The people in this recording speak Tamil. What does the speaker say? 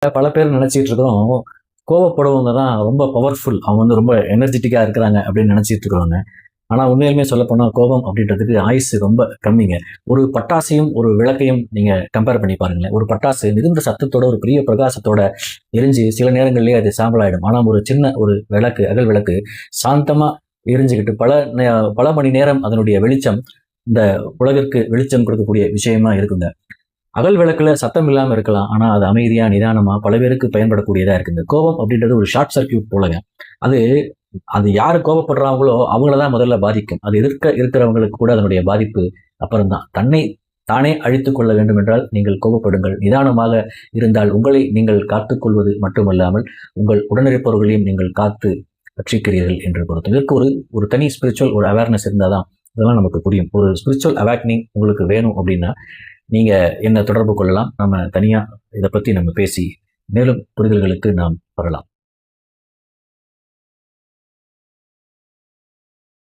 பல பேர் நினைச்சிட்டு இருக்கிறோம், கோவப்படுவவங்க தான் ரொம்ப பவர்ஃபுல். அவங்க ரொம்ப எனர்ஜெட்டிக்கா இருக்கிறாங்க அப்படின்னு நினைச்சிட்டு இருக்கிறாங்க. ஆனா உண்மையிலுமே சொல்லப்போனா கோபம் அப்படின்றதுக்கு ஆயுசு ரொம்ப கம்மிங்க. ஒரு பட்டாசையும், ஒரு விளக்கையும் நீங்க கம்பேர் பண்ணி பாருங்களேன். ஒரு பட்டாசு மிகுந்த சத்தத்தோட, ஒரு பெரிய பிரகாசத்தோட எரிஞ்சு சில நேரங்கள்லயே அது சாம்பலாயிடும். ஆனா ஒரு சின்ன ஒரு விளக்கு, அகல் விளக்கு சாந்தமா எரிஞ்சுகிட்டு பல மணி நேரம் அதனுடைய வெளிச்சம் இந்த உலகிற்கு வெளிச்சம் கொடுக்கக்கூடிய விஷயமா இருக்குங்க. அகல் விளக்குல சத்தம் இல்லாம இருக்கலாம். ஆனா அது அமைதியா, நிதானமா பல பேருக்கு பயன்படக்கூடியதா இருக்குங்க. கோபம் அப்படின்றது ஒரு ஷார்ட் சர்க்யூட் போலங்க. அது அது யாரு கோபப்படுறாங்களோ அவங்கள தான் முதல்ல பாதிக்கும். அது இருக்கிறவங்களுக்கு கூட அதனுடைய பாதிப்பு அப்புறம் தான். தன்னை தானே அழித்துக் கொள்ள வேண்டும் என்றால் நீங்கள் கோபப்படுங்கள். நிதானமாக இருந்தால் உங்களை நீங்கள் காத்துக்கொள்வது மட்டுமல்லாமல், உங்கள் உடனிருப்பவர்களையும் நீங்கள் காத்து ரட்சிக்கிறீர்கள் என்று பொறுத்து. இதற்கு ஒரு ஒரு தனி ஸ்பிரிச்சுவல் ஒரு அவேர்னஸ் இருந்தால் தான் இதெல்லாம் நமக்கு புரியும். ஒரு ஸ்பிரிச்சுவல் அவேக்னிங் உங்களுக்கு வேணும் அப்படின்னா, நீங்க என்ன தொடர்பு கொள்ளலாம். நம்ம தனியா இதை பத்தி நம்ம பேசி மேலும் புரிதல்களுக்கு நாம் வரலாம்.